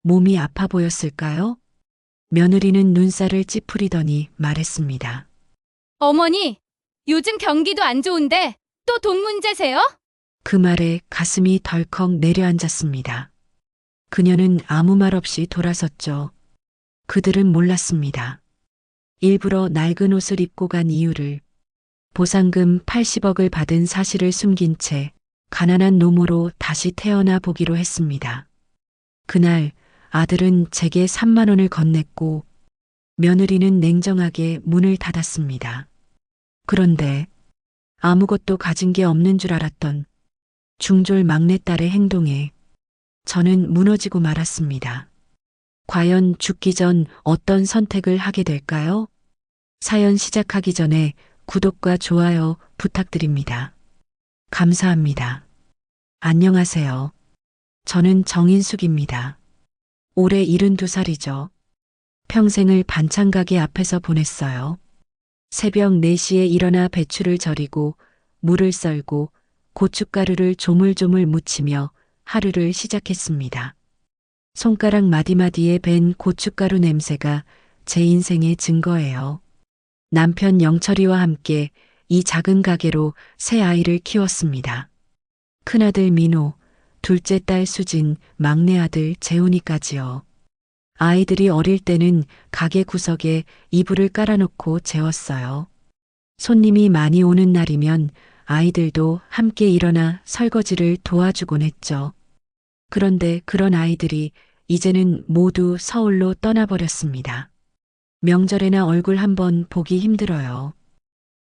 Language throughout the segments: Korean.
몸이 아파 보였을까요? 며느리는 눈살을 찌푸리더니 말했습니다. 어머니, 요즘 경기도 안 좋은데 또 돈 문제세요? 그 말에 가슴이 덜컥 내려앉았습니다. 그녀는 아무 말 없이 돌아섰죠. 그들은 몰랐습니다. 일부러 낡은 옷을 입고 간 이유를, 보상금 80억을 받은 사실을 숨긴 채 가난한 노모로 다시 태어나 보기로 했습니다. 그날 아들은 제게 3만 원을 건넸고 며느리는 냉정하게 문을 닫았습니다. 그런데 아무것도 가진 게 없는 줄 알았던 중졸 막내딸의 행동에 저는 무너지고 말았습니다. 과연 죽기 전 어떤 선택을 하게 될까요? 사연 시작하기 전에 구독과 좋아요 부탁드립니다. 감사합니다. 안녕하세요. 저는 정인숙입니다. 올해 72살이죠. 평생을 반찬 가게 앞에서 보냈어요. 새벽 4시에 일어나 배추를 절이고 물을 썰고 고춧가루를 조물조물 묻히며 하루를 시작했습니다. 손가락 마디마디에 밴 고춧가루 냄새가 제 인생의 증거예요. 남편 영철이와 함께 이 작은 가게로 새 아이를 키웠습니다. 큰아들 민호, 둘째 딸 수진, 막내 아들 재훈이까지요. 아이들이 어릴 때는 가게 구석에 이불을 깔아놓고 재웠어요. 손님이 많이 오는 날이면 아이들도 함께 일어나 설거지를 도와주곤 했죠. 그런데 그런 아이들이 이제는 모두 서울로 떠나버렸습니다. 명절에나 얼굴 한번 보기 힘들어요.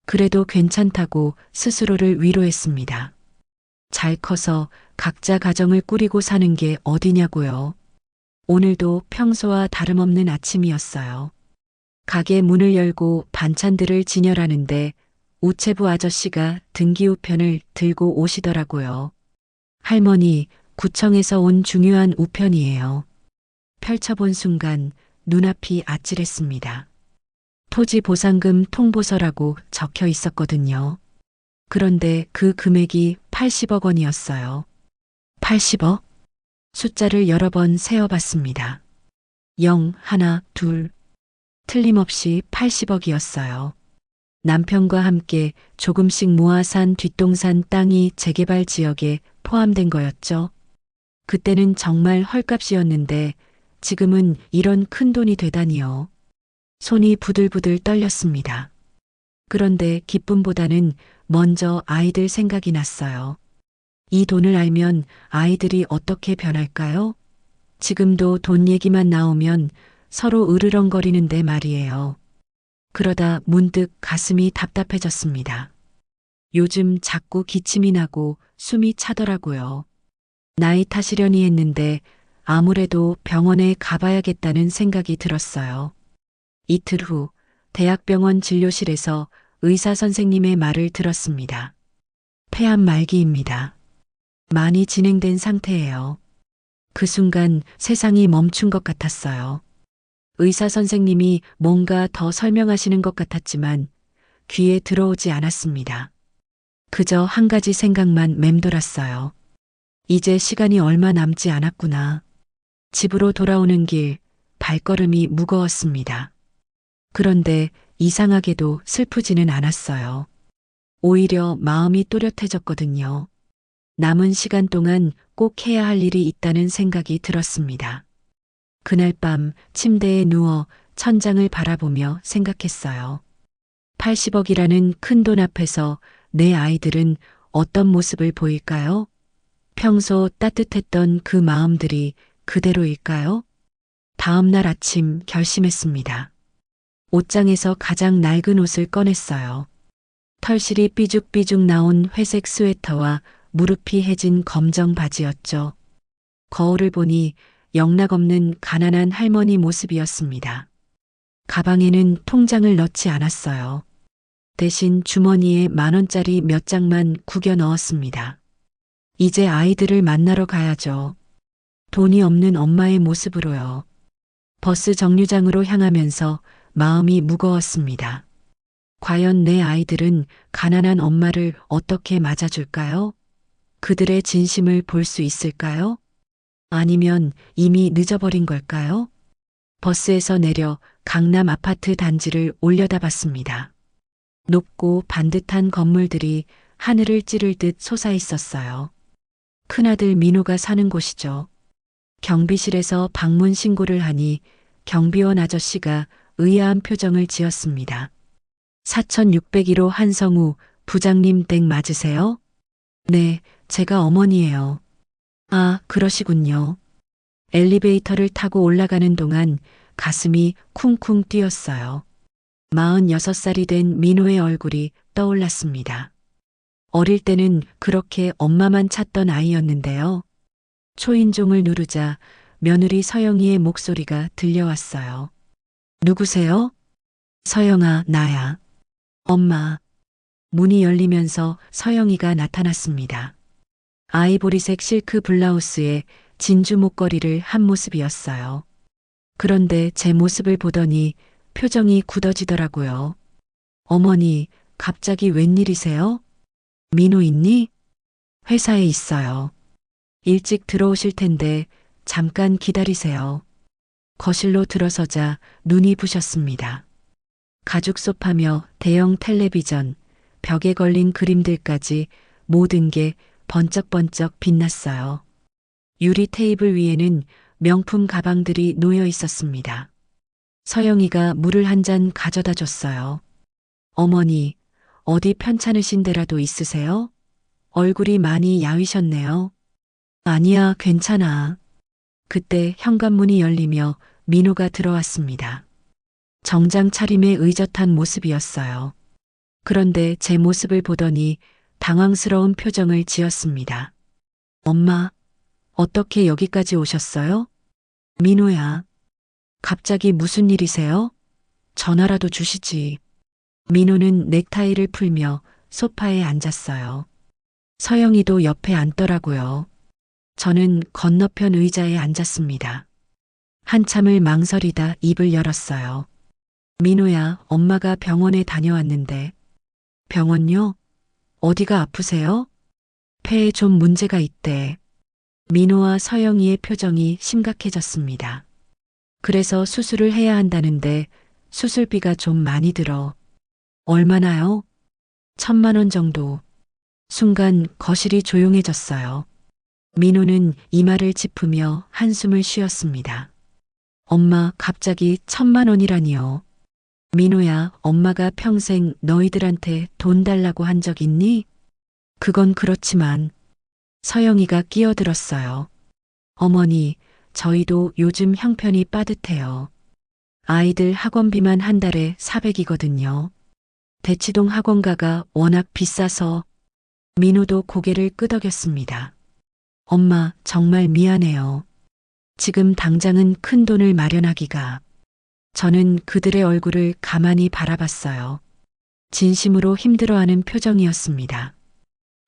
그래도 괜찮다고 스스로를 위로했습니다. 잘 커서 각자 가정을 꾸리고 사는 게 어디냐고요. 오늘도 평소와 다름없는 아침이었어요. 가게 문을 열고 반찬들을 진열하는데 우체부 아저씨가 등기우편을 들고 오시더라고요. 할머니, 구청에서 온 중요한 우편이에요. 펼쳐본 순간 눈앞이 아찔했습니다. 토지 보상금 통보서라고 적혀 있었거든요. 그런데 그 금액이 80억 원이었어요. 80억? 숫자를 여러 번 세어봤습니다. 0, 하나, 둘. 틀림없이 80억이었어요. 남편과 함께 조금씩 모아 산 뒷동산 땅이 재개발 지역에 포함된 거였죠. 그때는 정말 헐값이었는데 지금은 이런 큰 돈이 되다니요. 손이 부들부들 떨렸습니다. 그런데 기쁨보다는 먼저 아이들 생각이 났어요. 이 돈을 알면 아이들이 어떻게 변할까요? 지금도 돈 얘기만 나오면 서로 으르렁거리는데 말이에요. 그러다 문득 가슴이 답답해졌습니다. 요즘 자꾸 기침이 나고 숨이 차더라고요. 나이 탓이려니 했는데 아무래도 병원에 가봐야겠다는 생각이 들었어요. 이틀 후 대학병원 진료실에서 의사 선생님의 말을 들었습니다. 폐암 말기입니다. 많이 진행된 상태예요. 그 순간 세상이 멈춘 것 같았어요. 의사 선생님이 뭔가 더 설명하시는 것 같았지만 귀에 들어오지 않았습니다. 그저 한 가지 생각만 맴돌았어요. 이제 시간이 얼마 남지 않았구나. 집으로 돌아오는 길 발걸음이 무거웠습니다. 그런데 이상하게도 슬프지는 않았어요. 오히려 마음이 또렷해졌거든요. 남은 시간 동안 꼭 해야 할 일이 있다는 생각이 들었습니다. 그날 밤 침대에 누워 천장을 바라보며 생각했어요. 80억이라는 큰 돈 앞에서 내 아이들은 어떤 모습을 보일까요? 평소 따뜻했던 그 마음들이 그대로일까요? 다음 날 아침 결심했습니다. 옷장에서 가장 낡은 옷을 꺼냈어요. 털실이 삐죽삐죽 나온 회색 스웨터와 무릎이 해진 검정 바지였죠. 거울을 보니 영락없는 가난한 할머니 모습이었습니다. 가방에는 통장을 넣지 않았어요. 대신 주머니에 10,000원짜리 몇 장만 구겨 넣었습니다. 이제 아이들을 만나러 가야죠. 돈이 없는 엄마의 모습으로요. 버스 정류장으로 향하면서 마음이 무거웠습니다. 과연 내 아이들은 가난한 엄마를 어떻게 맞아줄까요? 그들의 진심을 볼 수 있을까요? 아니면 이미 늦어버린 걸까요? 버스에서 내려 강남 아파트 단지를 올려다봤습니다. 높고 반듯한 건물들이 하늘을 찌를 듯 솟아 있었어요. 큰아들 민호가 사는 곳이죠. 경비실에서 방문 신고를 하니 경비원 아저씨가 의아한 표정을 지었습니다. 4601호 한성우 부장님 댁 맞으세요? 네, 제가 어머니예요. 아, 그러시군요. 엘리베이터를 타고 올라가는 동안 가슴이 쿵쿵 뛰었어요. 46살이 된 민호의 얼굴이 떠올랐습니다. 어릴 때는 그렇게 엄마만 찾던 아이였는데요. 초인종을 누르자 며느리 서영이의 목소리가 들려왔어요. 누구세요? 서영아, 나야. 엄마. 문이 열리면서 서영이가 나타났습니다. 아이보리색 실크 블라우스에 진주 목걸이를 한 모습이었어요. 그런데 제 모습을 보더니 표정이 굳어지더라고요. 어머니, 갑자기 웬일이세요? 민호 있니? 회사에 있어요. 일찍 들어오실 텐데 잠깐 기다리세요. 거실로 들어서자 눈이 부셨습니다. 가죽 소파며 대형 텔레비전, 벽에 걸린 그림들까지 모든 게 번쩍번쩍 빛났어요. 유리 테이블 위에는 명품 가방들이 놓여 있었습니다. 서영이가 물을 한 잔 가져다 줬어요. 어머니, 어디 편찮으신 데라도 있으세요? 얼굴이 많이 야위셨네요. 아니야, 괜찮아. 그때 현관문이 열리며 민호가 들어왔습니다. 정장 차림의 의젓한 모습이었어요. 그런데 제 모습을 보더니 당황스러운 표정을 지었습니다. 엄마, 어떻게 여기까지 오셨어요? 민호야, 갑자기 무슨 일이세요? 전화라도 주시지. 민호는 넥타이를 풀며 소파에 앉았어요. 서영이도 옆에 앉더라고요. 저는 건너편 의자에 앉았습니다. 한참을 망설이다 입을 열었어요. 민호야, 엄마가 병원에 다녀왔는데. 병원요? 어디가 아프세요? 폐에 좀 문제가 있대. 민호와 서영이의 표정이 심각해졌습니다. 그래서 수술을 해야 한다는데 수술비가 좀 많이 들어. 얼마나요? 1,000만 원 정도. 순간 거실이 조용해졌어요. 민호는 이마를 짚으며 한숨을 쉬었습니다. 엄마, 갑자기 1,000만 원이라니요. 민호야, 엄마가 평생 너희들한테 돈 달라고 한 적 있니? 그건 그렇지만. 서영이가 끼어들었어요. 어머니, 저희도 요즘 형편이 빠듯해요. 아이들 학원비만 한 달에 400이거든요. 대치동 학원가가 워낙 비싸서. 민호도 고개를 끄덕였습니다. 엄마, 정말 미안해요. 지금 당장은 큰 돈을 마련하기가. 저는 그들의 얼굴을 가만히 바라봤어요. 진심으로 힘들어하는 표정이었습니다.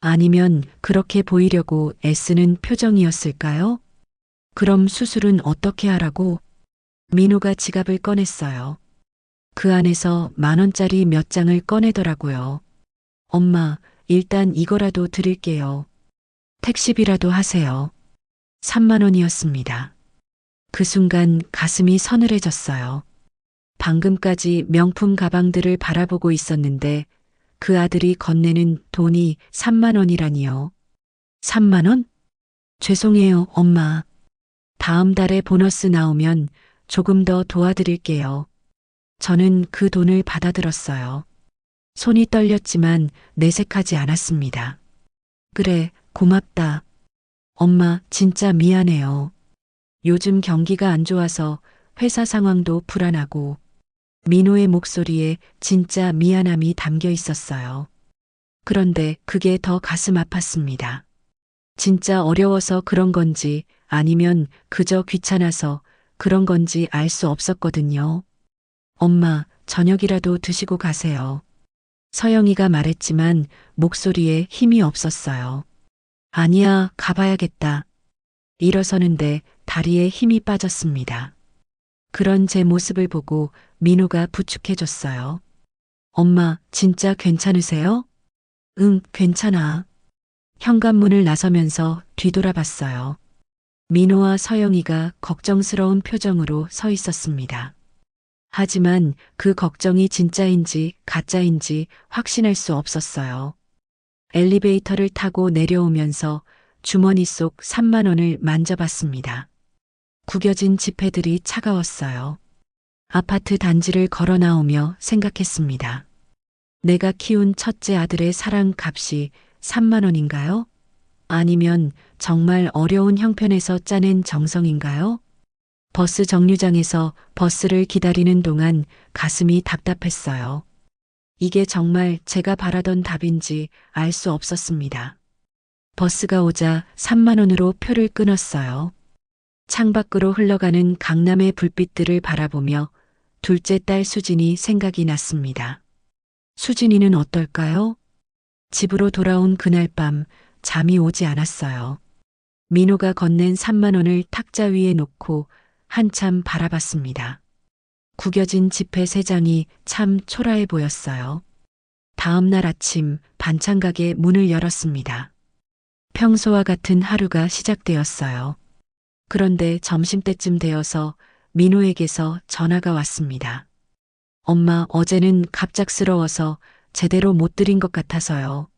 아니면 그렇게 보이려고 애쓰는 표정이었을까요? 그럼 수술은 어떻게 하라고? 민호가 지갑을 꺼냈어요. 그 안에서 10,000원짜리 몇 장을 꺼내더라고요. 엄마, 일단 이거라도 드릴게요. 택시비라도 하세요. 3만 원이었습니다. 그 순간 가슴이 서늘해졌어요. 방금까지 명품 가방들을 바라보고 있었는데 그 아들이 건네는 돈이 3만 원이라니요. 3만 원? 죄송해요, 엄마. 다음 달에 보너스 나오면 조금 더 도와드릴게요. 저는 그 돈을 받아들었어요. 손이 떨렸지만 내색하지 않았습니다. 그래, 고맙다. 엄마, 진짜 미안해요. 요즘 경기가 안 좋아서 회사 상황도 불안하고. 민호의 목소리에 진짜 미안함이 담겨 있었어요. 그런데 그게 더 가슴 아팠습니다. 진짜 어려워서 그런 건지 아니면 그저 귀찮아서 그런 건지 알 수 없었거든요. 엄마, 저녁이라도 드시고 가세요. 서영이가 말했지만 목소리에 힘이 없었어요. 아니야, 가봐야겠다. 일어서는데 다리에 힘이 빠졌습니다. 그런 제 모습을 보고 민호가 부축해줬어요. 엄마, 진짜 괜찮으세요? 응, 괜찮아. 현관문을 나서면서 뒤돌아봤어요. 민호와 서영이가 걱정스러운 표정으로 서 있었습니다. 하지만 그 걱정이 진짜인지 가짜인지 확신할 수 없었어요. 엘리베이터를 타고 내려오면서 주머니 속 3만 원을 만져봤습니다. 구겨진 지폐들이 차가웠어요. 아파트 단지를 걸어 나오며 생각했습니다. 내가 키운 첫째 아들의 사랑 값이 3만 원인가요? 아니면 정말 어려운 형편에서 짜낸 정성인가요? 버스 정류장에서 버스를 기다리는 동안 가슴이 답답했어요. 이게 정말 제가 바라던 답인지 알 수 없었습니다. 버스가 오자 3만 원으로 표를 끊었어요. 창밖으로 흘러가는 강남의 불빛들을 바라보며 둘째 딸 수진이 생각이 났습니다. 수진이는 어떨까요? 집으로 돌아온 그날 밤 잠이 오지 않았어요. 민호가 건넨 3만 원을 탁자 위에 놓고 한참 바라봤습니다. 구겨진 지폐 3장이 참 초라해 보였어요. 다음 날 아침 반찬 가게 문을 열었습니다. 평소와 같은 하루가 시작되었어요. 그런데 점심때쯤 되어서 민호에게서 전화가 왔습니다. 엄마, 어제는 갑작스러워서 제대로 못 드린 것 같아서요.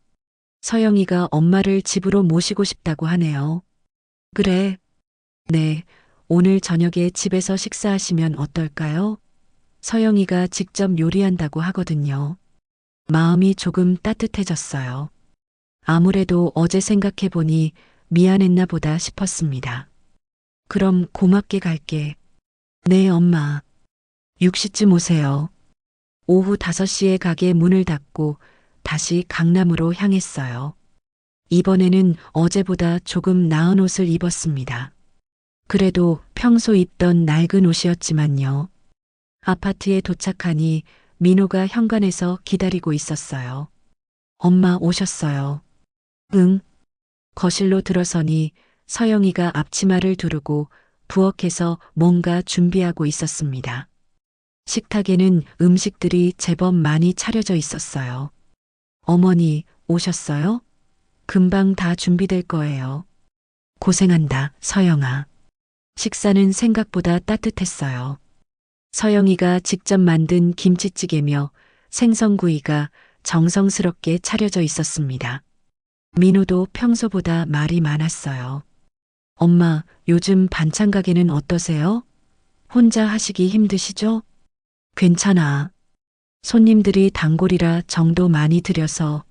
서영이가 엄마를 집으로 모시고 싶다고 하네요. 그래. 네, 오늘 저녁에 집에서 식사하시면 어떨까요? 서영이가 직접 요리한다고 하거든요. 마음이 조금 따뜻해졌어요. 아무래도 어제 생각해보니 미안했나 보다 싶었습니다. 그럼 고맙게 갈게. 네, 엄마. 6시쯤 오세요. 오후 5시에 가게 문을 닫고 다시 강남으로 향했어요. 이번에는 어제보다 조금 나은 옷을 입었습니다. 그래도 평소 입던 낡은 옷이었지만요. 아파트에 도착하니 민호가 현관에서 기다리고 있었어요. 엄마 오셨어요. 응. 거실로 들어서니 서영이가 앞치마를 두르고 부엌에서 뭔가 준비하고 있었습니다. 식탁에는 음식들이 제법 많이 차려져 있었어요. 어머니 오셨어요? 금방 다 준비될 거예요. 고생한다, 서영아. 식사는 생각보다 따뜻했어요. 서영이가 직접 만든 김치찌개며 생선구이가 정성스럽게 차려져 있었습니다. 민호도 평소보다 말이 많았어요. 엄마, 요즘 반찬 가게는 어떠세요? 혼자 하시기 힘드시죠? 괜찮아. 손님들이 단골이라 정도 많이 들여서.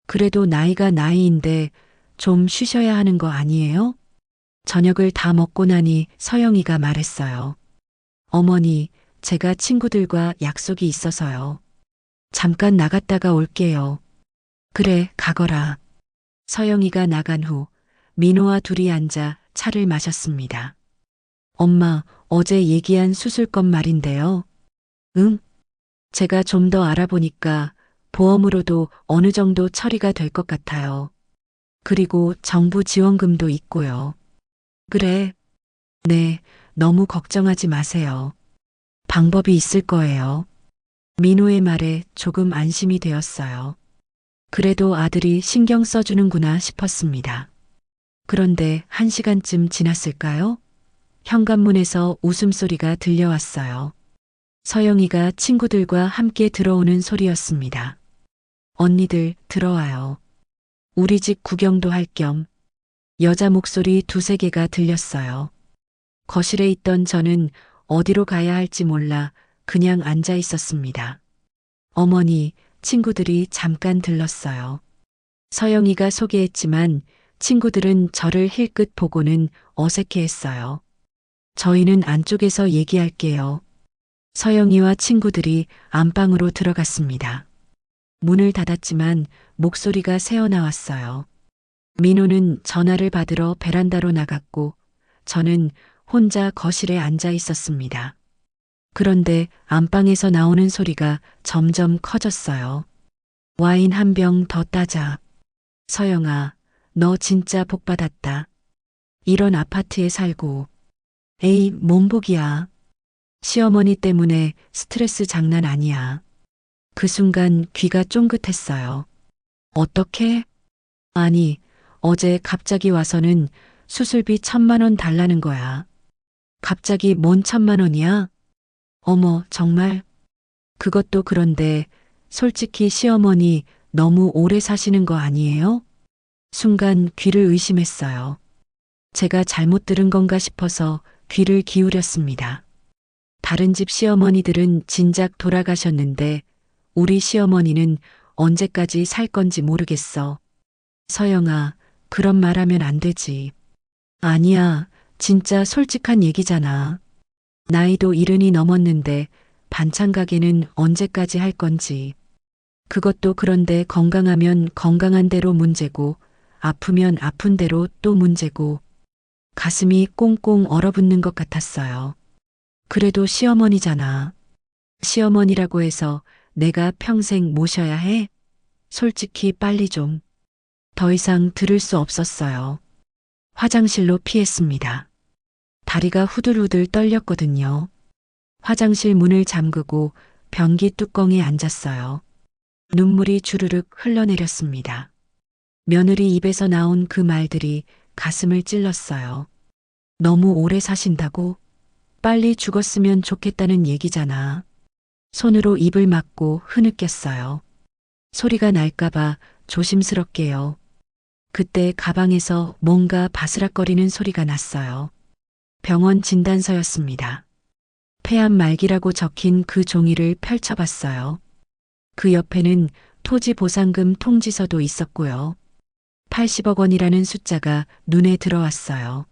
그래도 나이가 나이인데 좀 쉬셔야 하는 거 아니에요? 저녁을 다 먹고 나니 서영이가 말했어요. 어머니, 제가 친구들과 약속이 있어서요. 잠깐 나갔다가 올게요. 그래, 가거라. 서영이가 나간 후 민호와 둘이 앉아 차를 마셨습니다. 엄마, 어제 얘기한 수술건 말인데요. 응? 제가 좀 더 알아보니까 보험으로도 어느 정도 처리가 될 것 같아요. 그리고 정부 지원금도 있고요. 그래. 네, 너무 걱정하지 마세요. 방법이 있을 거예요. 민호의 말에 조금 안심이 되었어요. 그래도 아들이 신경 써주는구나 싶었습니다. 그런데 1시간쯤 지났을까요? 현관문에서 웃음소리가 들려왔어요. 서영이가 친구들과 함께 들어오는 소리였습니다. 언니들 들어와요. 우리 집 구경도 할 겸. 여자 목소리 2~3개가 들렸어요. 거실에 있던 저는 어디로 가야 할지 몰라 그냥 앉아 있었습니다. 어머니, 친구들이 잠깐 들렀어요. 서영이가 소개했지만 친구들은 저를 힐끗 보고는 어색해했어요. 저희는 안쪽에서 얘기할게요. 서영이와 친구들이 안방으로 들어갔습니다. 문을 닫았지만 목소리가 새어나왔어요. 민호는 전화를 받으러 베란다로 나갔고 저는 혼자 거실에 앉아 있었습니다. 그런데 안방에서 나오는 소리가 점점 커졌어요. 와인 한 병 더 따자. 서영아, 너 진짜 복 받았다. 이런 아파트에 살고. 에이, 몸복이야. 시어머니 때문에 스트레스 장난 아니야. 그 순간 귀가 쫑긋했어요. 어떻게? 아니, 어제 갑자기 와서는 수술비 1,000만 원 달라는 거야. 갑자기 뭔 1,000만 원이야? 어머, 정말? 그것도 그런데 솔직히 시어머니 너무 오래 사시는 거 아니에요? 순간 귀를 의심했어요. 제가 잘못 들은 건가 싶어서 귀를 기울였습니다. 다른 집 시어머니들은 진작 돌아가셨는데 우리 시어머니는 언제까지 살 건지 모르겠어. 서영아, 그런 말 하면 안 되지. 아니야, 진짜 솔직한 얘기잖아. 나이도 70이 넘었는데 반찬 가게는 언제까지 할 건지. 그것도 그런데 건강하면 건강한 대로 문제고 아프면 아픈 대로 또 문제고 가슴이 꽁꽁 얼어붙는 것 같았어요. 그래도 시어머니잖아. 시어머니라고 해서 내가 평생 모셔야 해? 솔직히 빨리 좀. 더 이상 들을 수 없었어요. 화장실로 피했습니다. 다리가 후들후들 떨렸거든요. 화장실 문을 잠그고 변기 뚜껑에 앉았어요. 눈물이 주르륵 흘러내렸습니다. 며느리 입에서 나온 그 말들이 가슴을 찔렀어요. 너무 오래 사신다고? 빨리 죽었으면 좋겠다는 얘기잖아. 손으로 입을 막고 흐느꼈어요. 소리가 날까봐 조심스럽게요. 그때 가방에서 뭔가 바스락거리는 소리가 났어요. 병원 진단서였습니다. 폐암 말기라고 적힌 그 종이를 펼쳐봤어요. 그 옆에는 토지 보상금 통지서도 있었고요. 80억 원이라는 숫자가 눈에 들어왔어요.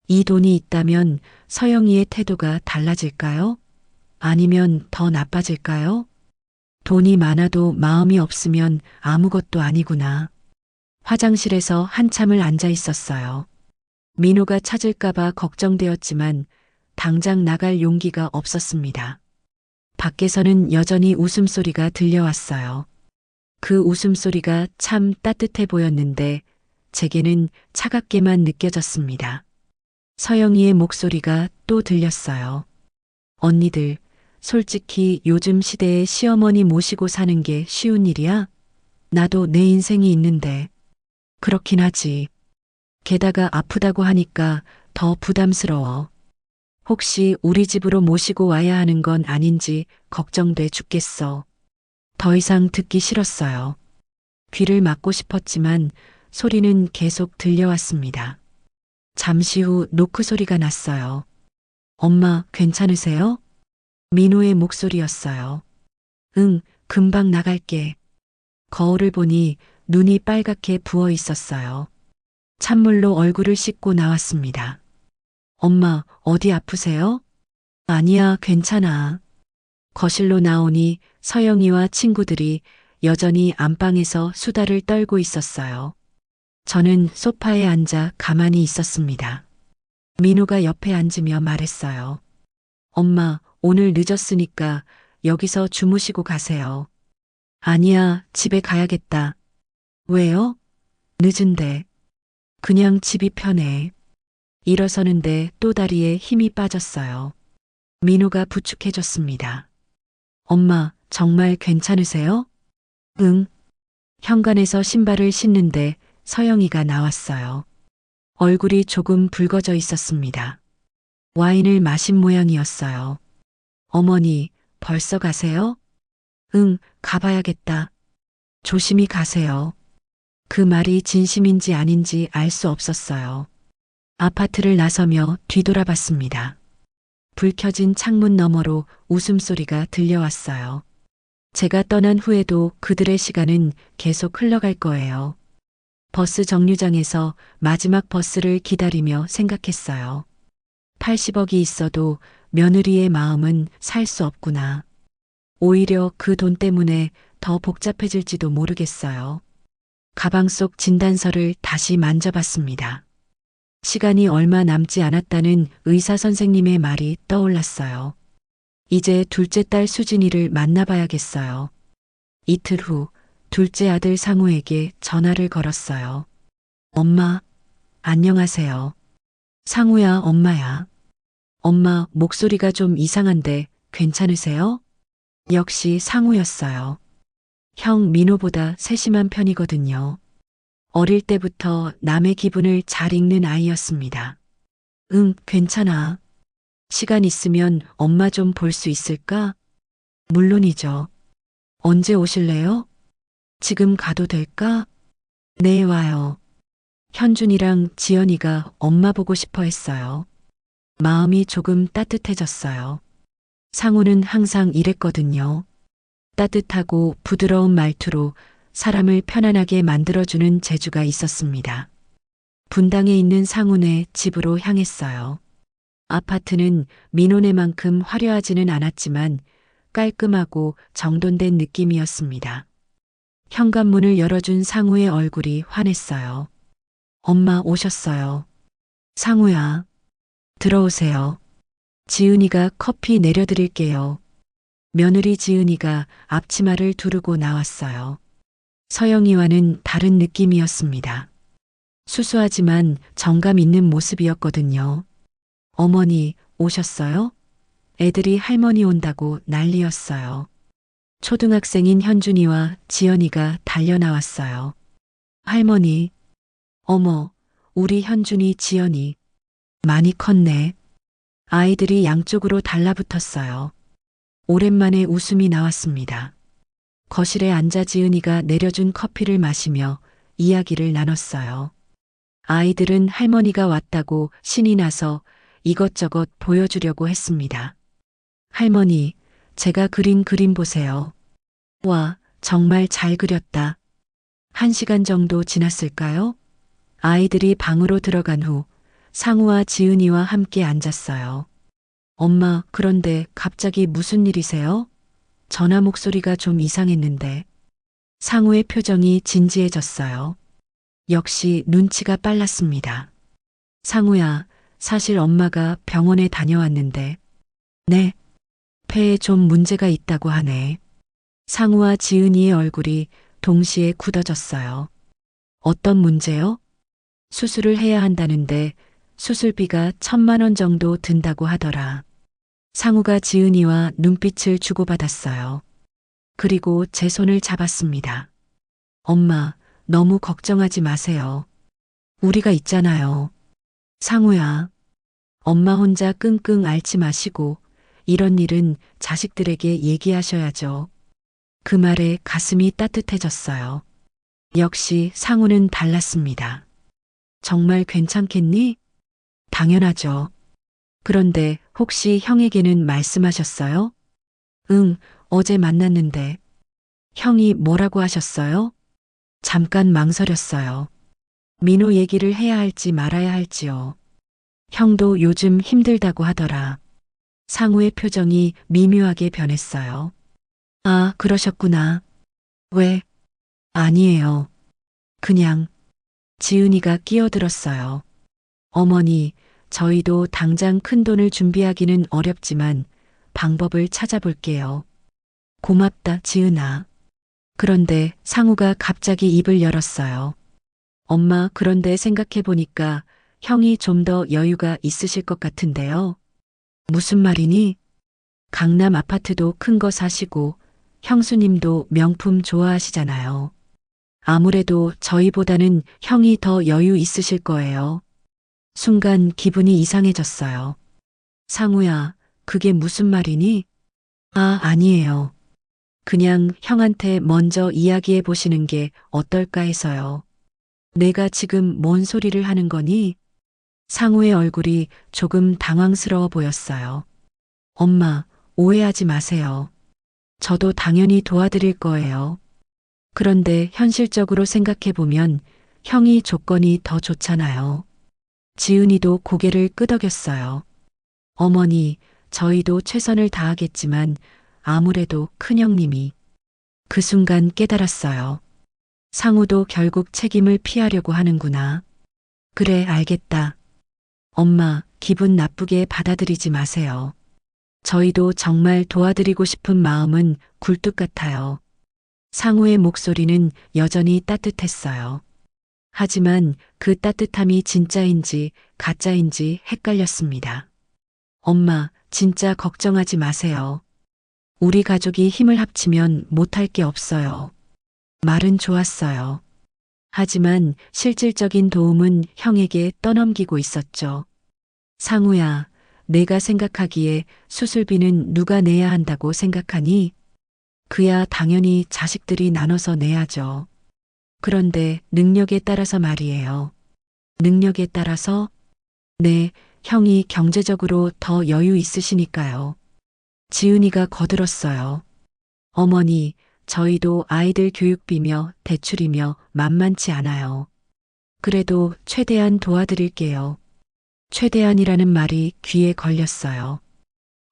이 돈이 있다면 서영이의 태도가 달라질까요? 아니면 더 나빠질까요? 돈이 많아도 마음이 없으면 아무것도 아니구나. 화장실에서 한참을 앉아 있었어요. 민호가 찾을까봐 걱정되었지만 당장 나갈 용기가 없었습니다. 밖에서는 여전히 웃음소리가 들려왔어요. 그 웃음소리가 참 따뜻해 보였는데 제게는 차갑게만 느껴졌습니다. 서영이의 목소리가 또 들렸어요. 언니들, 솔직히 요즘 시대에 시어머니 모시고 사는 게 쉬운 일이야? 나도 내 인생이 있는데. 그렇긴 하지. 게다가 아프다고 하니까 더 부담스러워. 혹시 우리 집으로 모시고 와야 하는 건 아닌지 걱정돼 죽겠어. 더 이상 듣기 싫었어요. 귀를 막고 싶었지만 소리는 계속 들려왔습니다. 잠시 후 노크 소리가 났어요. 엄마, 괜찮으세요? 민호의 목소리였어요. 응, 금방 나갈게. 거울을 보니 눈이 빨갛게 부어 있었어요. 찬물로 얼굴을 씻고 나왔습니다. 엄마, 어디 아프세요? 아니야, 괜찮아. 거실로 나오니 서영이와 친구들이 여전히 안방에서 수다를 떨고 있었어요. 저는 소파에 앉아 가만히 있었습니다. 민호가 옆에 앉으며 말했어요. 엄마, 오늘 늦었으니까 여기서 주무시고 가세요. 아니야, 집에 가야겠다. 왜요? 늦은데. 그냥 집이 편해. 일어서는데 또 다리에 힘이 빠졌어요. 민호가 부축해줬습니다. 엄마, 정말 괜찮으세요? 응. 현관에서 신발을 신는데 서영이가 나왔어요. 얼굴이 조금 붉어져 있었습니다. 와인을 마신 모양이었어요. 어머니, 벌써 가세요? 응, 가봐야겠다. 조심히 가세요. 그 말이 진심인지 아닌지 알 수 없었어요. 아파트를 나서며 뒤돌아봤습니다. 불 켜진 창문 너머로 웃음소리가 들려왔어요. 제가 떠난 후에도 그들의 시간은 계속 흘러갈 거예요. 버스 정류장에서 마지막 버스를 기다리며 생각했어요. 80억이 있어도 며느리의 마음은 살 수 없구나. 오히려 그 돈 때문에 더 복잡해질지도 모르겠어요. 가방 속 진단서를 다시 만져봤습니다. 시간이 얼마 남지 않았다는 의사 선생님의 말이 떠올랐어요. 이제 둘째 딸 수진이를 만나봐야겠어요. 이틀 후 둘째 아들 상우에게 전화를 걸었어요. 엄마, 안녕하세요. 상우야, 엄마야. 엄마, 목소리가 좀 이상한데 괜찮으세요? 역시 상우였어요. 형 민호보다 세심한 편이거든요. 어릴 때부터 남의 기분을 잘 읽는 아이였습니다. 응, 괜찮아. 시간 있으면 엄마 좀 볼 수 있을까? 물론이죠. 언제 오실래요? 지금 가도 될까? 네, 와요. 현준이랑 지연이가 엄마 보고 싶어 했어요. 마음이 조금 따뜻해졌어요. 상우는 항상 이랬거든요. 따뜻하고 부드러운 말투로 사람을 편안하게 만들어주는 재주가 있었습니다. 분당에 있는 상훈의 집으로 향했어요. 아파트는 민호네만큼 화려하지는 않았지만 깔끔하고 정돈된 느낌이었습니다. 현관문을 열어준 상우의 얼굴이 환했어요. 엄마 오셨어요. 상우야, 들어오세요. 지은이가 커피 내려드릴게요. 며느리 지은이가 앞치마를 두르고 나왔어요. 서영이와는 다른 느낌이었습니다. 수수하지만 정감 있는 모습이었거든요. 어머니 오셨어요? 애들이 할머니 온다고 난리였어요. 초등학생인 현준이와 지연이가 달려 나왔어요. 할머니, 어머, 우리 현준이 지연이 많이 컸네. 아이들이 양쪽으로 달라붙었어요. 오랜만에 웃음이 나왔습니다. 거실에 앉아 지은이가 내려준 커피를 마시며 이야기를 나눴어요. 아이들은 할머니가 왔다고 신이 나서 이것저것 보여주려고 했습니다. 할머니, 제가 그린 그림 보세요. 와, 정말 잘 그렸다. 1시간 정도 지났을까요? 아이들이 방으로 들어간 후 상우와 지은이와 함께 앉았어요. 엄마, 그런데 갑자기 무슨 일이세요? 전화 목소리가 좀 이상했는데. 상우의 표정이 진지해졌어요. 역시 눈치가 빨랐습니다. 상우야, 사실 엄마가 병원에 다녀왔는데. 네, 폐에 좀 문제가 있다고 하네. 상우와 지은이의 얼굴이 동시에 굳어졌어요. 어떤 문제요? 수술을 해야 한다는데 수술비가 1,000만 원 정도 든다고 하더라. 상우가 지은이와 눈빛을 주고받았어요. 그리고 제 손을 잡았습니다. 엄마, 너무 걱정하지 마세요. 우리가 있잖아요. 상우야, 엄마 혼자 끙끙 앓지 마시고 이런 일은 자식들에게 얘기하셔야죠. 그 말에 가슴이 따뜻해졌어요. 역시 상우는 달랐습니다. 정말 괜찮겠니? 당연하죠. 그런데 혹시 형에게는 말씀하셨어요? 응, 어제 만났는데. 형이 뭐라고 하셨어요? 잠깐 망설였어요. 민호 얘기를 해야 할지 말아야 할지요. 형도 요즘 힘들다고 하더라. 상우의 표정이 미묘하게 변했어요. 아, 그러셨구나. 왜? 아니에요. 그냥 지은이가 끼어들었어요. 어머니, 저희도 당장 큰돈을 준비하기는 어렵지만 방법을 찾아볼게요. 고맙다, 지은아. 그런데 상우가 갑자기 입을 열었어요. 엄마, 그런데 생각해보니까 형이 좀 더 여유가 있으실 것 같은데요. 무슨 말이니? 강남 아파트도 큰 거 사시고 형수님도 명품 좋아하시잖아요. 아무래도 저희보다는 형이 더 여유 있으실 거예요. 순간 기분이 이상해졌어요. 상우야, 그게 무슨 말이니? 아, 아니에요. 그냥 형한테 먼저 이야기해 보시는 게 어떨까 해서요. 내가 지금 뭔 소리를 하는 거니? 상우의 얼굴이 조금 당황스러워 보였어요. 엄마, 오해하지 마세요. 저도 당연히 도와드릴 거예요. 그런데 현실적으로 생각해보면 형이 조건이 더 좋잖아요. 지은이도 고개를 끄덕였어요. 어머니, 저희도 최선을 다하겠지만 아무래도 큰형님이. 그 순간 깨달았어요. 상우도 결국 책임을 피하려고 하는구나. 그래, 알겠다. 엄마, 기분 나쁘게 받아들이지 마세요. 저희도 정말 도와드리고 싶은 마음은 굴뚝 같아요. 상우의 목소리는 여전히 따뜻했어요. 하지만 그 따뜻함이 진짜인지 가짜인지 헷갈렸습니다. 엄마, 진짜 걱정하지 마세요. 우리 가족이 힘을 합치면 못할 게 없어요. 말은 좋았어요. 하지만 실질적인 도움은 형에게 떠넘기고 있었죠. 상우야, 내가 생각하기에 수술비는 누가 내야 한다고 생각하니? 그야 당연히 자식들이 나눠서 내야죠. 그런데 능력에 따라서 말이에요. 능력에 따라서? 네, 형이 경제적으로 더 여유 있으시니까요. 지은이가 거들었어요. 어머니, 저희도 아이들 교육비며 대출이며 만만치 않아요. 그래도 최대한 도와드릴게요. 최대한이라는 말이 귀에 걸렸어요.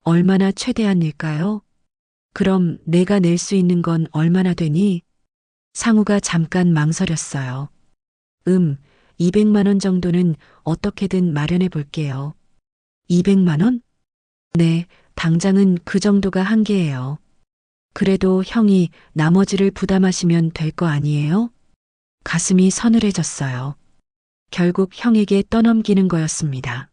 얼마나 최대한일까요? 그럼 내가 낼 수 있는 건 얼마나 되니? 상우가 잠깐 망설였어요. 200만 원 정도는 어떻게든 마련해 볼게요. 200만 원? 네, 당장은 그 정도가 한계예요. 그래도 형이 나머지를 부담하시면 될 거 아니에요? 가슴이 서늘해졌어요. 결국 형에게 떠넘기는 거였습니다.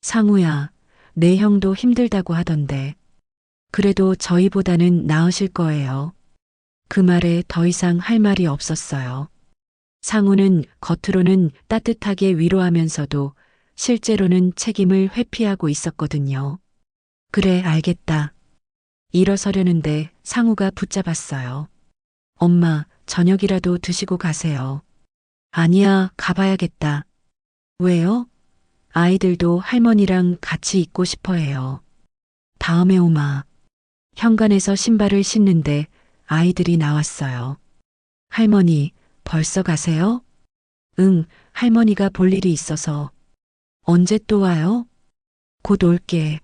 상우야, 내 형도 힘들다고 하던데. 그래도 저희보다는 나으실 거예요. 그 말에 더 이상 할 말이 없었어요. 상우는 겉으로는 따뜻하게 위로하면서도 실제로는 책임을 회피하고 있었거든요. 그래, 알겠다. 일어서려는데 상우가 붙잡았어요. 엄마, 저녁이라도 드시고 가세요. 아니야, 가봐야겠다. 왜요? 아이들도 할머니랑 같이 있고 싶어 해요. 다음에 오마. 현관에서 신발을 신는데 아이들이 나왔어요. 할머니, 벌써 가세요? 응, 할머니가 볼 일이 있어서. 언제 또 와요? 곧 올게.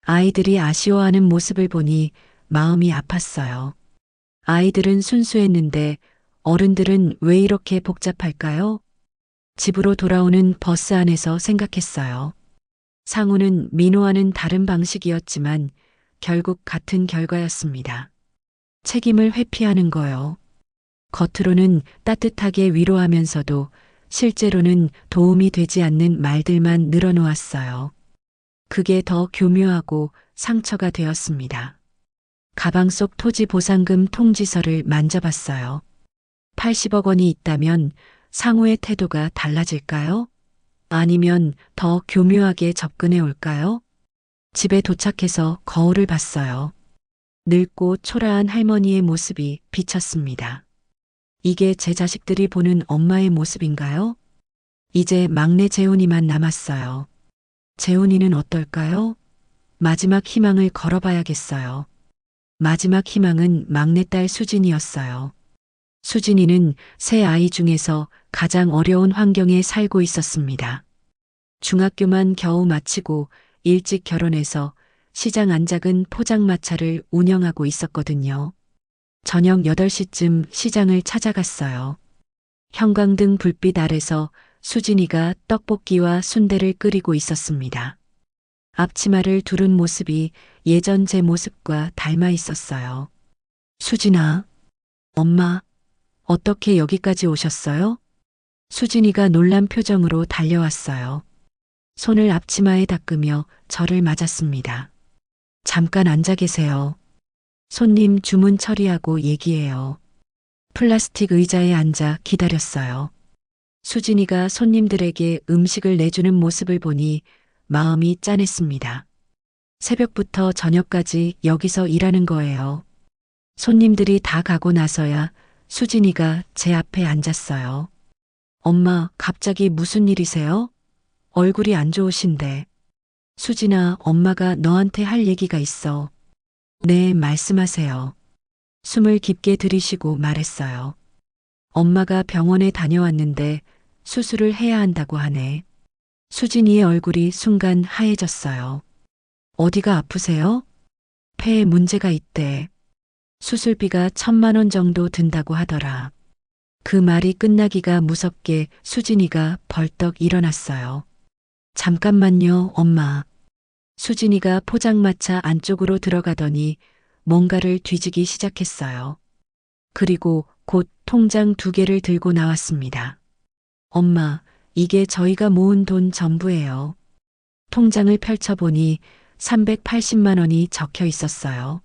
아이들이 아쉬워하는 모습을 보니 마음이 아팠어요. 아이들은 순수했는데 어른들은 왜 이렇게 복잡할까요? 집으로 돌아오는 버스 안에서 생각했어요. 상우는 민호와는 다른 방식이었지만 결국 같은 결과였습니다. 책임을 회피하는 거요. 겉으로는 따뜻하게 위로하면서도 실제로는 도움이 되지 않는 말들만 늘어놓았어요. 그게 더 교묘하고 상처가 되었습니다. 가방 속 토지 보상금 통지서를 만져봤어요. 80억 원이 있다면 상우의 태도가 달라질까요? 아니면 더 교묘하게 접근해 올까요? 집에 도착해서 거울을 봤어요. 늙고 초라한 할머니의 모습이 비쳤습니다. 이게 제 자식들이 보는 엄마의 모습인가요? 이제 막내 재훈이만 남았어요. 재훈이는 어떨까요? 마지막 희망을 걸어봐야겠어요. 마지막 희망은 막내딸 수진이었어요. 수진이는 세 아이 중에서 가장 어려운 환경에 살고 있었습니다. 중학교만 겨우 마치고 일찍 결혼해서 시장 안작은 포장마차를 운영하고 있었거든요. 저녁 8시쯤 시장을 찾아갔어요. 형광등 불빛 아래서 수진이가 떡볶이와 순대를 끓이고 있었습니다. 앞치마를 두른 모습이 예전 제 모습과 닮아 있었어요. 수진아, 엄마, 어떻게 여기까지 오셨어요? 수진이가 놀란 표정으로 달려왔어요. 손을 앞치마에 닦으며 저를 맞았습니다. 잠깐 앉아 계세요. 손님 주문 처리하고 얘기해요. 플라스틱 의자에 앉아 기다렸어요. 수진이가 손님들에게 음식을 내주는 모습을 보니 마음이 짠했습니다. 새벽부터 저녁까지 여기서 일하는 거예요. 손님들이 다 가고 나서야 수진이가 제 앞에 앉았어요. 엄마, 갑자기 무슨 일이세요? 얼굴이 안 좋으신데. 수진아, 엄마가 너한테 할 얘기가 있어. 네, 말씀하세요. 숨을 깊게 들이쉬고 말했어요. 엄마가 병원에 다녀왔는데 수술을 해야 한다고 하네. 수진이의 얼굴이 순간 하얘졌어요. 어디가 아프세요? 폐에 문제가 있대. 수술비가 1,000만 원 정도 든다고 하더라. 그 말이 끝나기가 무섭게 수진이가 벌떡 일어났어요. 잠깐만요, 엄마. 수진이가 포장마차 안쪽으로 들어가더니 뭔가를 뒤지기 시작했어요. 그리고 곧 통장 2개를 들고 나왔습니다. 엄마, 이게 저희가 모은 돈 전부예요. 통장을 펼쳐보니 380만 원이 적혀 있었어요.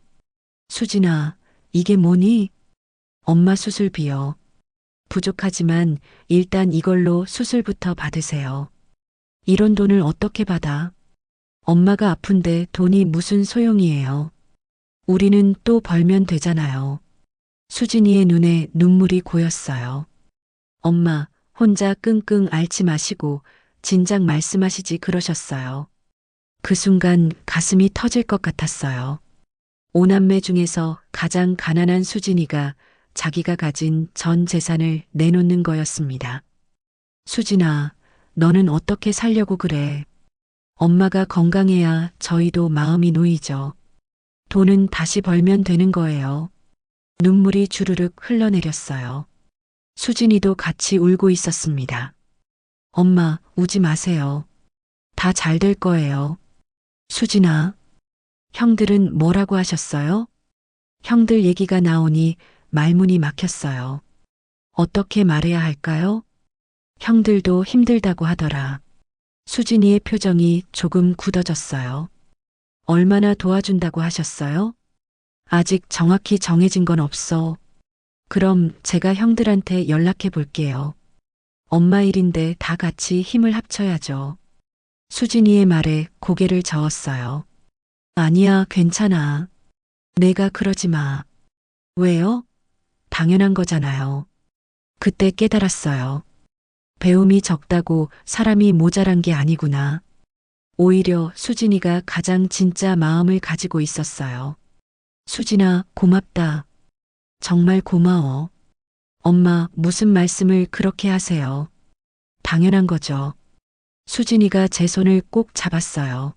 수진아, 이게 뭐니? 엄마 수술비요. 부족하지만 일단 이걸로 수술부터 받으세요. 이런 돈을 어떻게 받아? 엄마가 아픈데 돈이 무슨 소용이에요. 우리는 또 벌면 되잖아요. 수진이의 눈에 눈물이 고였어요. 엄마, 혼자 끙끙 앓지 마시고 진작 말씀하시지 그러셨어요. 그 순간 가슴이 터질 것 같았어요. 오남매 중에서 가장 가난한 수진이가 자기가 가진 전 재산을 내놓는 거였습니다. 수진아, 너는 어떻게 살려고 그래? 엄마가 건강해야 저희도 마음이 놓이죠. 돈은 다시 벌면 되는 거예요. 눈물이 주르륵 흘러내렸어요. 수진이도 같이 울고 있었습니다. 엄마, 우지 마세요. 다 잘 될 거예요. 수진아, 형들은 뭐라고 하셨어요? 형들 얘기가 나오니 말문이 막혔어요. 어떻게 말해야 할까요? 형들도 힘들다고 하더라. 수진이의 표정이 조금 굳어졌어요. 얼마나 도와준다고 하셨어요? 아직 정확히 정해진 건 없어. 그럼 제가 형들한테 연락해 볼게요. 엄마 일인데 다 같이 힘을 합쳐야죠. 수진이의 말에 고개를 저었어요. 아니야, 괜찮아. 내가 그러지 마. 왜요? 당연한 거잖아요. 그때 깨달았어요. 배움이 적다고 사람이 모자란 게 아니구나. 오히려 수진이가 가장 진짜 마음을 가지고 있었어요. 수진아, 고맙다. 정말 고마워. 엄마, 무슨 말씀을 그렇게 하세요? 당연한 거죠. 수진이가 제 손을 꼭 잡았어요.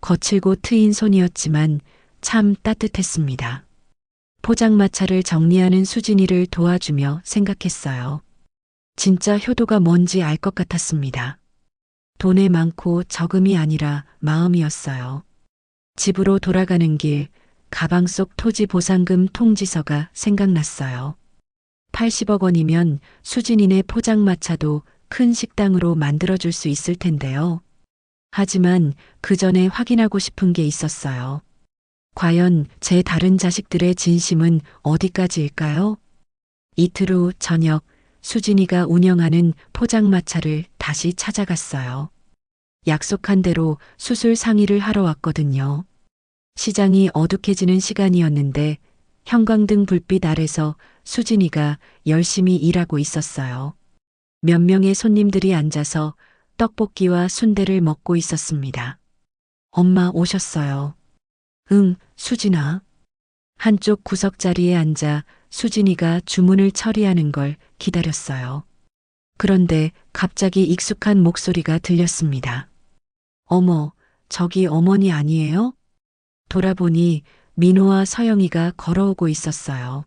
거칠고 트인 손이었지만 참 따뜻했습니다. 포장마차를 정리하는 수진이를 도와주며 생각했어요. 진짜 효도가 뭔지 알 것 같았습니다. 돈에 많고 적음이 아니라 마음이었어요. 집으로 돌아가는 길, 가방 속 토지 보상금 통지서가 생각났어요. 80억 원이면 수진이네 포장마차도 큰 식당으로 만들어줄 수 있을 텐데요. 하지만 그 전에 확인하고 싶은 게 있었어요. 과연 제 다른 자식들의 진심은 어디까지일까요? 이틀 후 저녁, 수진이가 운영하는 포장마차를 다시 찾아갔어요. 약속한 대로 수술 상의를 하러 왔거든요. 시장이 어둑해지는 시간이었는데 형광등 불빛 아래서 수진이가 열심히 일하고 있었어요. 몇 명의 손님들이 앉아서 떡볶이와 순대를 먹고 있었습니다. 엄마 오셨어요. 응, 수진아. 한쪽 구석 자리에 앉아 수진이가 주문을 처리하는 걸 기다렸어요. 그런데 갑자기 익숙한 목소리가 들렸습니다. 어머, 저기 어머니 아니에요? 돌아보니 민호와 서영이가 걸어오고 있었어요.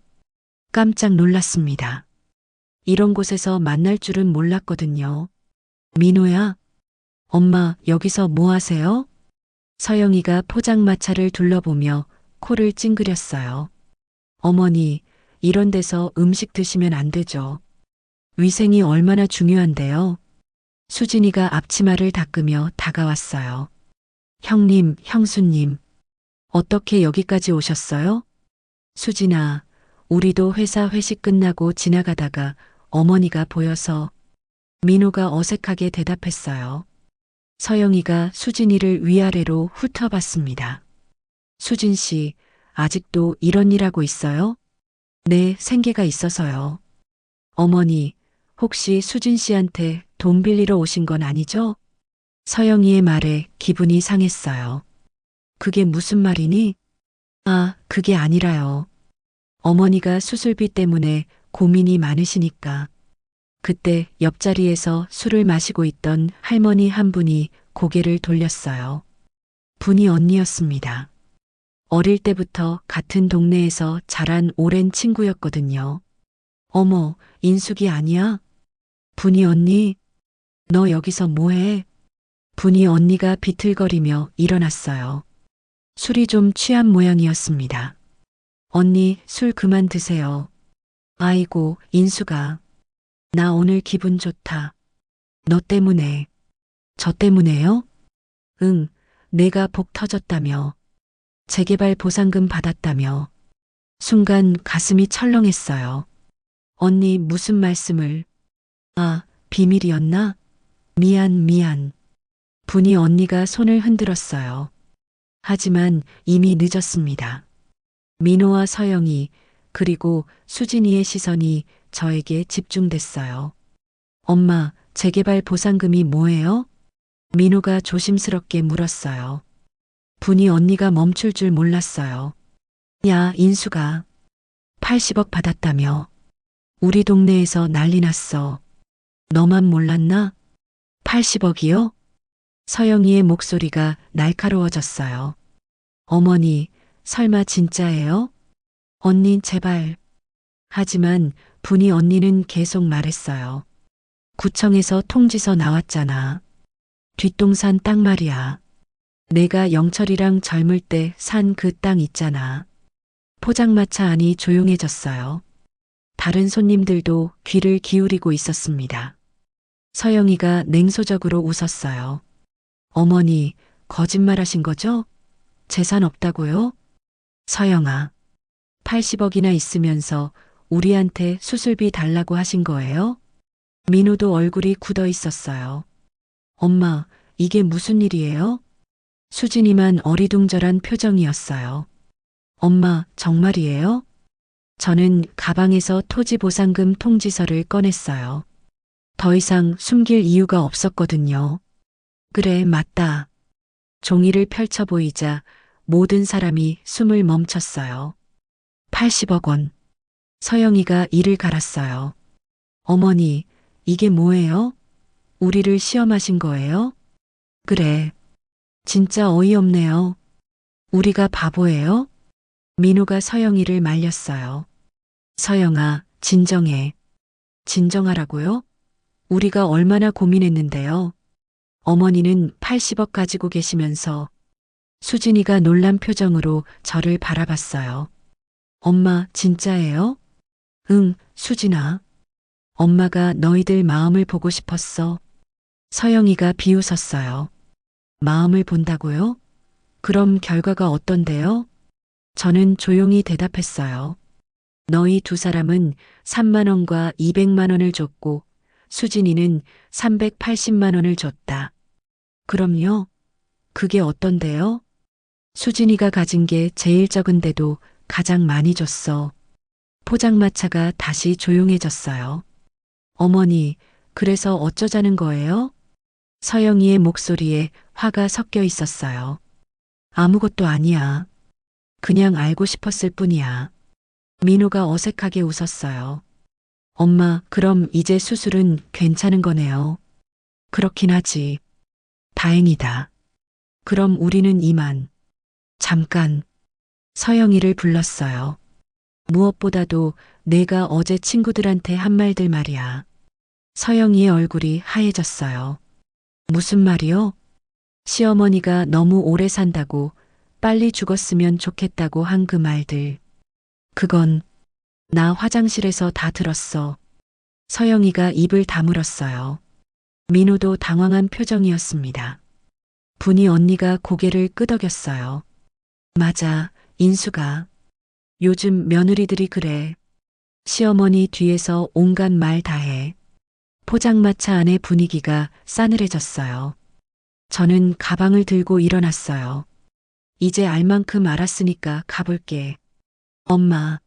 깜짝 놀랐습니다. 이런 곳에서 만날 줄은 몰랐거든요. 민호야? 엄마, 여기서 뭐 하세요? 서영이가 포장마차를 둘러보며 코를 찡그렸어요. 어머니, 이런 데서 음식 드시면 안 되죠. 위생이 얼마나 중요한데요. 수진이가 앞치마를 닦으며 다가왔어요. 형님, 형수님, 어떻게 여기까지 오셨어요? 수진아, 우리도 회사 회식 끝나고 지나가다가 어머니가 보여서 민호가 어색하게 대답했어요. 서영이가 수진이를 위아래로 훑어봤습니다. 수진 씨, 아직도 이런 일 하고 있어요? 네, 생계가 있어서요. 어머니, 혹시 수진 씨한테 돈 빌리러 오신 건 아니죠? 서영이의 말에 기분이 상했어요. 그게 무슨 말이니? 아, 그게 아니라요. 어머니가 수술비 때문에 고민이 많으시니까. 그때 옆자리에서 술을 마시고 있던 할머니 한 분이 고개를 돌렸어요. 분이 언니였습니다. 어릴 때부터 같은 동네에서 자란 오랜 친구였거든요. 어머, 인숙이 아니야? 분이 언니? 너 여기서 뭐해? 분이 언니가 비틀거리며 일어났어요. 술이 좀 취한 모양이었습니다. 언니, 술 그만 드세요. 아이고, 인수가. 나 오늘 기분 좋다. 너 때문에. 저 때문에요? 응, 내가 복 터졌다며. 재개발 보상금 받았다며. 순간 가슴이 철렁했어요. 언니 무슨 말씀을? 아, 비밀이었나? 미안. 분이 언니가 손을 흔들었어요. 하지만 이미 늦었습니다. 민호와 서영이 그리고 수진이의 시선이 저에게 집중됐어요. 엄마, 재개발 보상금이 뭐예요? 민호가 조심스럽게 물었어요. 분이 언니가 멈출 줄 몰랐어요. 야, 인수가 80억 받았다며. 우리 동네에서 난리 났어. 너만 몰랐나? 80억이요? 서영이의 목소리가 날카로워졌어요. 어머니, 설마 진짜예요? 언니, 제발. 하지만 분이 언니는 계속 말했어요. 구청에서 통지서 나왔잖아. 뒷동산 땅 말이야. 내가 영철이랑 젊을 때 산 그 땅 있잖아. 포장마차 안이 조용해졌어요. 다른 손님들도 귀를 기울이고 있었습니다. 서영이가 냉소적으로 웃었어요. 어머니, 거짓말하신 거죠? 재산 없다고요? 서영아, 80억이나 있으면서 우리한테 수술비 달라고 하신 거예요? 민호도 얼굴이 굳어 있었어요. 엄마, 이게 무슨 일이에요? 수진이만 어리둥절한 표정이었어요. 엄마, 정말이에요? 저는 가방에서 토지보상금 통지서를 꺼냈어요. 더 이상 숨길 이유가 없었거든요. 그래, 맞다. 종이를 펼쳐 보이자 모든 사람이 숨을 멈췄어요. 80억 원. 서영이가 이를 갈았어요. 어머니, 이게 뭐예요? 우리를 시험하신 거예요? 그래. 진짜 어이없네요. 우리가 바보예요? 민호가 서영이를 말렸어요. 서영아, 진정해. 진정하라고요? 우리가 얼마나 고민했는데요. 어머니는 80억 가지고 계시면서 수진이가 놀란 표정으로 저를 바라봤어요. 엄마, 진짜예요? 응, 수진아. 엄마가 너희들 마음을 보고 싶었어. 서영이가 비웃었어요. 마음을 본다고요? 그럼 결과가 어떤데요? 저는 조용히 대답했어요. 너희 두 사람은 3만 원과 200만 원을 줬고 수진이는 380만 원을 줬다. 그럼요? 그게 어떤데요? 수진이가 가진 게 제일 적은데도 가장 많이 줬어. 포장마차가 다시 조용해졌어요. 어머니, 그래서 어쩌자는 거예요? 서영이의 목소리에 화가 섞여 있었어요. 아무것도 아니야. 그냥 알고 싶었을 뿐이야. 민호가 어색하게 웃었어요. 엄마, 그럼 이제 수술은 괜찮은 거네요. 그렇긴 하지. 다행이다. 그럼 우리는 이만. 잠깐. 서영이를 불렀어요. 무엇보다도 내가 어제 친구들한테 한 말들 말이야. 서영이의 얼굴이 하얘졌어요. 무슨 말이요? 시어머니가 너무 오래 산다고 빨리 죽었으면 좋겠다고 한 그 말들. 그건 나 화장실에서 다 들었어. 서영이가 입을 다물었어요. 민호도 당황한 표정이었습니다. 분이 언니가 고개를 끄덕였어요. 맞아, 인수가. 요즘 며느리들이 그래. 시어머니 뒤에서 온갖 말 다 해. 포장마차 안의 분위기가 싸늘해졌어요. 저는 가방을 들고 일어났어요. 이제 알 만큼 알았으니까 가볼게. 엄마.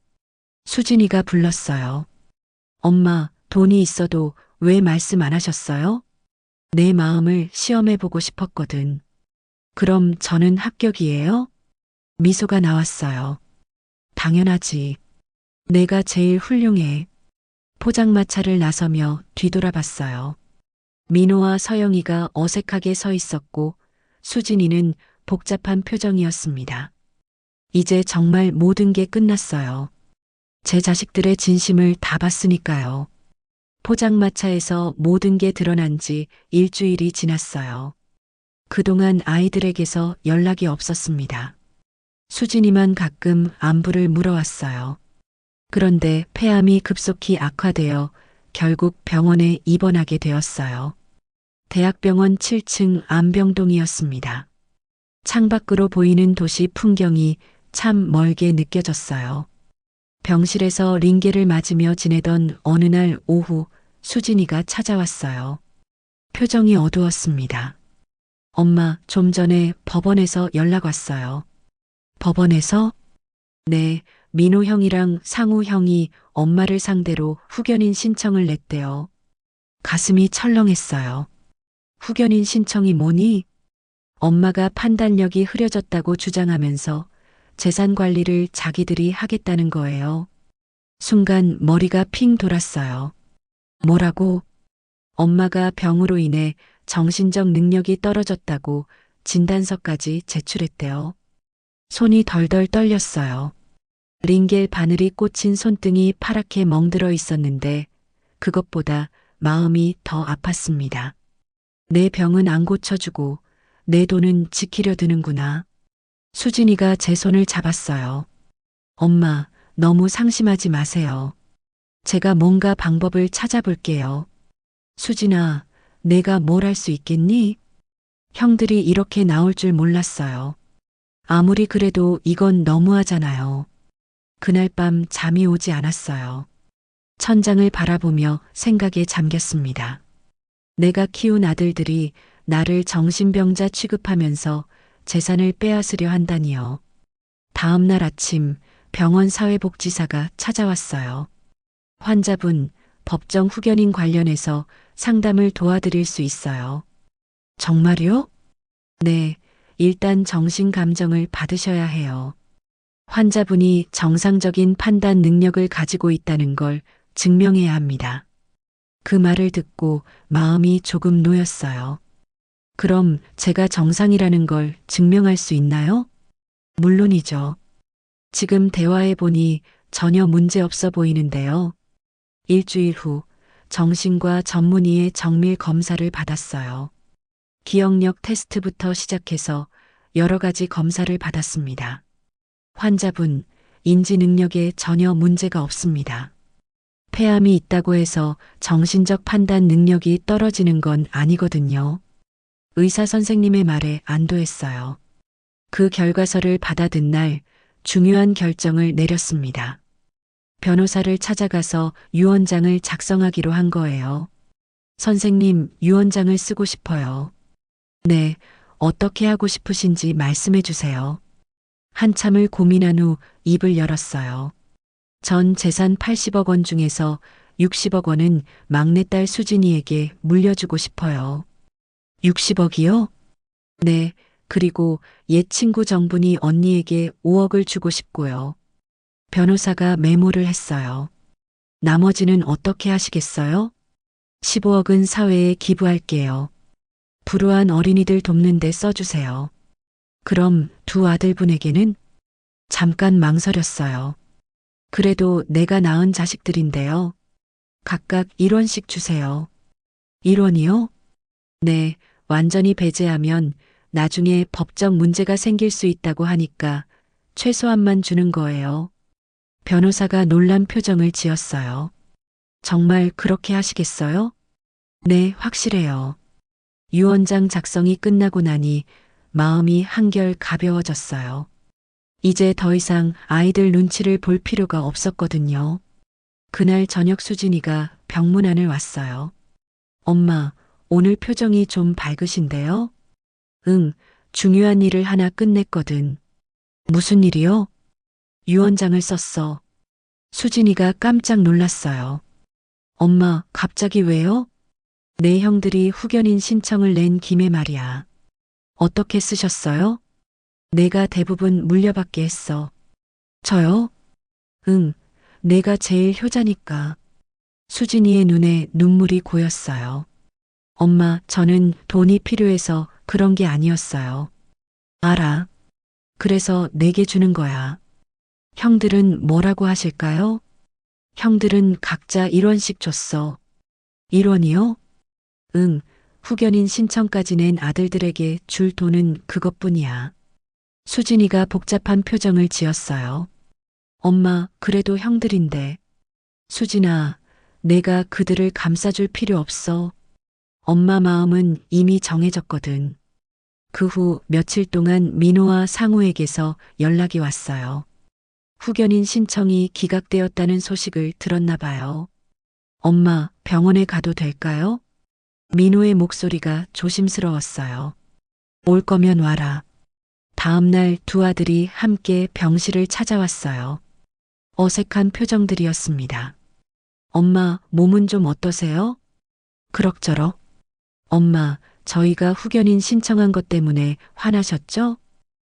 수진이가 불렀어요. 엄마, 돈이 있어도 왜 말씀 안 하셨어요? 내 마음을 시험해보고 싶었거든. 그럼 저는 합격이에요? 미소가 나왔어요. 당연하지. 내가 제일 훌륭해. 포장마차를 나서며 뒤돌아봤어요. 민호와 서영이가 어색하게 서 있었고 수진이는 복잡한 표정이었습니다. 이제 정말 모든 게 끝났어요. 제 자식들의 진심을 다 봤으니까요. 포장마차에서 모든 게 드러난 지 일주일이 지났어요. 그동안 아이들에게서 연락이 없었습니다. 수진이만 가끔 안부를 물어왔어요. 그런데 폐암이 급속히 악화되어 결국 병원에 입원하게 되었어요. 대학병원 7층 안병동이었습니다. 창밖으로 보이는 도시 풍경이 참 멀게 느껴졌어요. 병실에서 링겔을 맞으며 지내던 어느 날 오후 수진이가 찾아왔어요. 표정이 어두웠습니다. 엄마, 좀 전에 법원에서 연락 왔어요. 법원에서? 네, 민호 형이랑 상우 형이 엄마를 상대로 후견인 신청을 냈대요. 가슴이 철렁했어요. 후견인 신청이 뭐니? 엄마가 판단력이 흐려졌다고 주장하면서 재산 관리를 자기들이 하겠다는 거예요. 순간 머리가 핑 돌았어요. 뭐라고? 엄마가 병으로 인해 정신적 능력이 떨어졌다고 진단서까지 제출했대요. 손이 덜덜 떨렸어요. 링겔 바늘이 꽂힌 손등이 파랗게 멍들어 있었는데 그것보다 마음이 더 아팠습니다. 내 병은 안 고쳐주고 내 돈은 지키려 드는구나. 수진이가 제 손을 잡았어요. 엄마, 너무 상심하지 마세요. 제가 뭔가 방법을 찾아볼게요. 수진아, 내가 뭘 할 수 있겠니? 형들이 이렇게 나올 줄 몰랐어요. 아무리 그래도 이건 너무하잖아요. 그날 밤 잠이 오지 않았어요. 천장을 바라보며 생각에 잠겼습니다. 내가 키운 아들들이 나를 정신병자 취급하면서 재산을 빼앗으려 한다니요. 다음 날 아침 병원 사회복지사가 찾아왔어요. 환자분, 법정 후견인 관련해서 상담을 도와드릴 수 있어요. 정말요? 네, 일단 정신감정을 받으셔야 해요. 환자분이 정상적인 판단 능력을 가지고 있다는 걸 증명해야 합니다. 그 말을 듣고 마음이 조금 놓였어요. 그럼 제가 정상이라는 걸 증명할 수 있나요? 물론이죠. 지금 대화해보니 전혀 문제 없어 보이는데요. 일주일 후 정신과 전문의의 정밀 검사를 받았어요. 기억력 테스트부터 시작해서 여러 가지 검사를 받았습니다. 환자분, 인지 능력에 전혀 문제가 없습니다. 폐암이 있다고 해서 정신적 판단 능력이 떨어지는 건 아니거든요. 의사 선생님의 말에 안도했어요. 그 결과서를 받아든 날 중요한 결정을 내렸습니다. 변호사를 찾아가서 유언장을 작성하기로 한 거예요. 선생님, 유언장을 쓰고 싶어요. 네, 어떻게 하고 싶으신지 말씀해 주세요. 한참을 고민한 후 입을 열었어요. 전 재산 80억 원 중에서 60억 원은 막내딸 수진이에게 물려주고 싶어요. 60억이요? 네, 그리고 옛 친구 정분이 언니에게 5억을 주고 싶고요. 변호사가 메모를 했어요. 나머지는 어떻게 하시겠어요? 15억은 사회에 기부할게요. 불우한 어린이들 돕는 데 써주세요. 그럼 두 아들분에게는? 잠깐 망설였어요. 그래도 내가 낳은 자식들인데요. 각각 1원씩 주세요. 1원이요? 네, 완전히 배제하면 나중에 법적 문제가 생길 수 있다고 하니까 최소한만 주는 거예요. 변호사가 놀란 표정을 지었어요. 정말 그렇게 하시겠어요? 네, 확실해요. 유언장 작성이 끝나고 나니 마음이 한결 가벼워졌어요. 이제 더 이상 아이들 눈치를 볼 필요가 없었거든요. 그날 저녁 수진이가 병문안을 왔어요. 엄마, 오늘 표정이 좀 밝으신데요? 응, 중요한 일을 하나 끝냈거든. 무슨 일이요? 유언장을 썼어. 수진이가 깜짝 놀랐어요. 엄마, 갑자기 왜요? 내 형들이 후견인 신청을 낸 김에 말이야. 어떻게 쓰셨어요? 내가 대부분 물려받게 했어. 저요? 응, 내가 제일 효자니까. 수진이의 눈에 눈물이 고였어요. 엄마, 저는 돈이 필요해서 그런 게 아니었어요. 알아. 그래서 내게 주는 거야. 형들은 뭐라고 하실까요? 형들은 각자 1원씩 줬어. 1원이요? 응, 후견인 신청까지 낸 아들들에게 줄 돈은 그것뿐이야. 수진이가 복잡한 표정을 지었어요. 엄마, 그래도 형들인데. 수진아, 내가 그들을 감싸줄 필요 없어. 엄마 마음은 이미 정해졌거든. 그 후 며칠 동안 민호와 상우에게서 연락이 왔어요. 후견인 신청이 기각되었다는 소식을 들었나 봐요. 엄마, 병원에 가도 될까요? 민호의 목소리가 조심스러웠어요. 올 거면 와라. 다음 날 두 아들이 함께 병실을 찾아왔어요. 어색한 표정들이었습니다. 엄마, 몸은 좀 어떠세요? 그럭저럭. 엄마, 저희가 후견인 신청한 것 때문에 화나셨죠?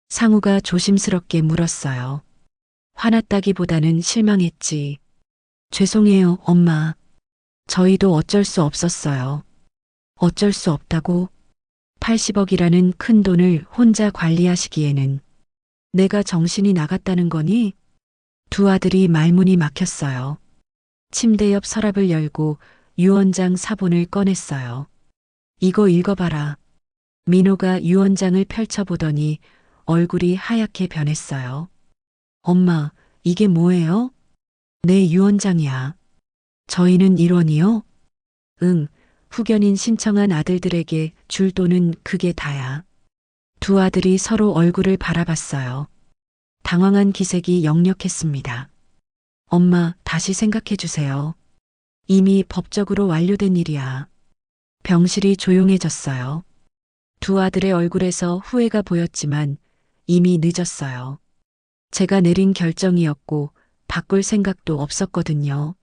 상우가 조심스럽게 물었어요. 화났다기보다는 실망했지. 죄송해요, 엄마. 저희도 어쩔 수 없었어요. 어쩔 수 없다고? 80억이라는 큰 돈을 혼자 관리하시기에는 내가 정신이 나갔다는 거니? 두 아들이 말문이 막혔어요. 침대 옆 서랍을 열고 유언장 사본을 꺼냈어요. 이거 읽어봐라. 민호가 유언장을 펼쳐보더니 얼굴이 하얗게 변했어요. 엄마, 이게 뭐예요? 내 유언장이야. 저희는 일원이요? 응, 후견인 신청한 아들들에게 줄 돈은 그게 다야. 두 아들이 서로 얼굴을 바라봤어요. 당황한 기색이 역력했습니다. 엄마, 다시 생각해 주세요. 이미 법적으로 완료된 일이야. 병실이 조용해졌어요. 두 아들의 얼굴에서 후회가 보였지만 이미 늦었어요. 제가 내린 결정이었고 바꿀 생각도 없었거든요.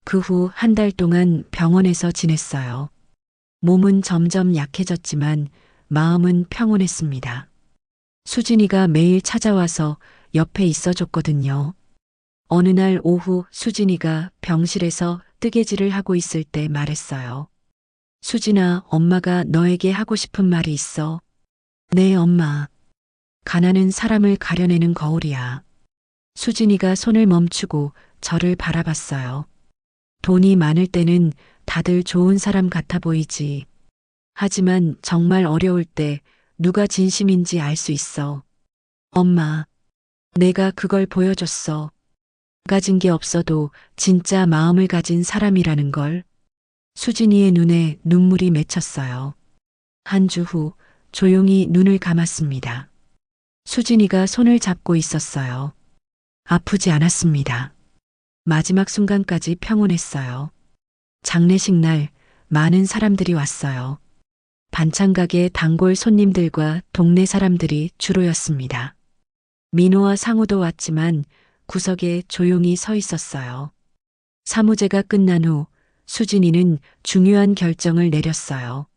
그 후 한 달 동안 병원에서 지냈어요. 몸은 점점 약해졌지만 마음은 평온했습니다. 수진이가 매일 찾아와서 옆에 있어줬거든요. 어느 날 오후 수진이가 병실에서 뜨개질을 하고 있을 때 말했어요. 수진아, 엄마가 너에게 하고 싶은 말이 있어. 네, 엄마. 가난은 사람을 가려내는 거울이야. 수진이가 손을 멈추고 저를 바라봤어요. 돈이 많을 때는 다들 좋은 사람 같아 보이지. 하지만 정말 어려울 때 누가 진심인지 알 수 있어. 엄마, 내가 그걸 보여줬어. 가진 게 없어도 진짜 마음을 가진 사람이라는 걸. 수진이의 눈에 눈물이 맺혔어요. 한 주 후 조용히 눈을 감았습니다. 수진이가 손을 잡고 있었어요. 아프지 않았습니다. 마지막 순간까지 평온했어요. 장례식 날 많은 사람들이 왔어요. 반찬 가게 단골 손님들과 동네 사람들이 주로였습니다. 민호와 상우도 왔지만 구석에 조용히 서 있었어요. 사무제가 끝난 후 수진이는 중요한 결정을 내렸어요.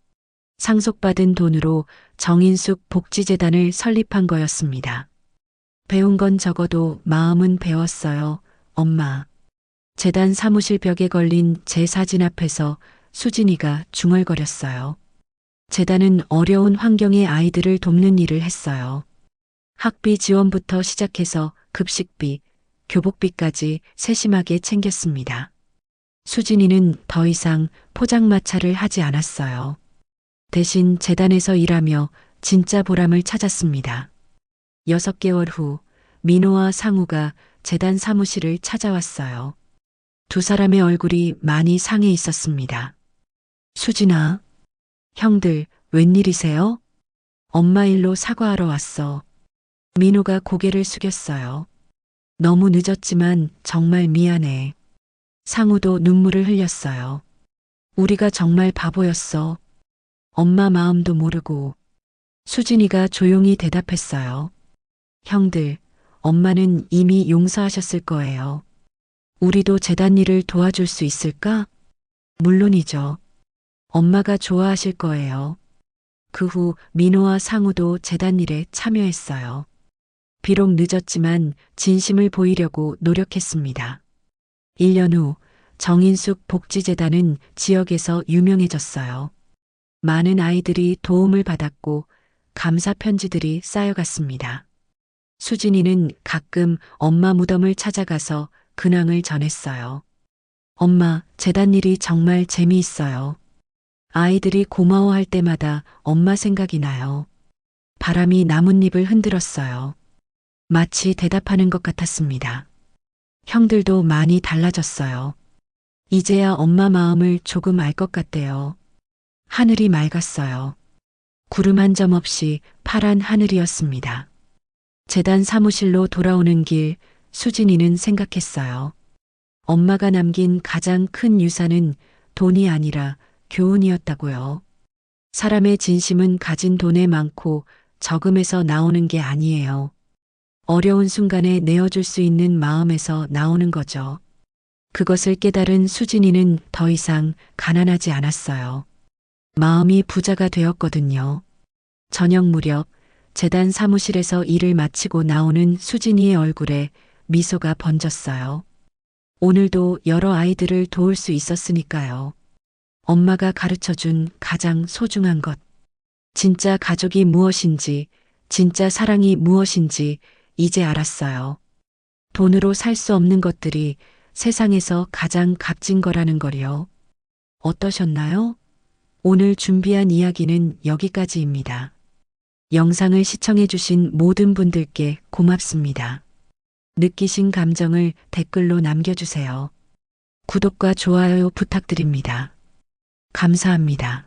상속받은 돈으로 정인숙 복지재단을 설립한 거였습니다. 배운 건 적어도 마음은 배웠어요, 엄마. 재단 사무실 벽에 걸린 제 사진 앞에서 수진이가 중얼거렸어요. 재단은 어려운 환경의 아이들을 돕는 일을 했어요. 학비 지원부터 시작해서 급식비, 교복비까지 세심하게 챙겼습니다. 수진이는 더 이상 포장마차를 하지 않았어요. 대신 재단에서 일하며 진짜 보람을 찾았습니다. 6개월 후 민호와 상우가 재단 사무실을 찾아왔어요. 두 사람의 얼굴이 많이 상해 있었습니다. 수진아, 형들 웬일이세요? 엄마 일로 사과하러 왔어. 민호가 고개를 숙였어요. 너무 늦었지만 정말 미안해. 상우도 눈물을 흘렸어요. 우리가 정말 바보였어. 엄마 마음도 모르고. 수진이가 조용히 대답했어요. 형들, 엄마는 이미 용서하셨을 거예요. 우리도 재단 일을 도와줄 수 있을까? 물론이죠. 엄마가 좋아하실 거예요. 그 후 민호와 상우도 재단 일에 참여했어요. 비록 늦었지만 진심을 보이려고 노력했습니다. 1년 후 정인숙 복지재단은 지역에서 유명해졌어요. 많은 아이들이 도움을 받았고 감사 편지들이 쌓여갔습니다. 수진이는 가끔 엄마 무덤을 찾아가서 근황을 전했어요. 엄마, 재단 일이 정말 재미있어요. 아이들이 고마워할 때마다 엄마 생각이 나요. 바람이 나뭇잎을 흔들었어요. 마치 대답하는 것 같았습니다. 형들도 많이 달라졌어요. 이제야 엄마 마음을 조금 알 것 같대요. 하늘이 맑았어요. 구름 한 점 없이 파란 하늘이었습니다. 재단 사무실로 돌아오는 길 수진이는 생각했어요. 엄마가 남긴 가장 큰 유산은 돈이 아니라 교훈이었다고요. 사람의 진심은 가진 돈에 많고 적음에서 나오는 게 아니에요. 어려운 순간에 내어줄 수 있는 마음에서 나오는 거죠. 그것을 깨달은 수진이는 더 이상 가난하지 않았어요. 마음이 부자가 되었거든요. 저녁 무렵 재단 사무실에서 일을 마치고 나오는 수진이의 얼굴에 미소가 번졌어요. 오늘도 여러 아이들을 도울 수 있었으니까요. 엄마가 가르쳐 준 가장 소중한 것. 진짜 가족이 무엇인지, 진짜 사랑이 무엇인지 이제 알았어요. 돈으로 살 수 없는 것들이 세상에서 가장 값진 거라는 걸요. 어떠셨나요? 오늘 준비한 이야기는 여기까지입니다. 영상을 시청해주신 모든 분들께 고맙습니다. 느끼신 감정을 댓글로 남겨주세요. 구독과 좋아요 부탁드립니다. 감사합니다.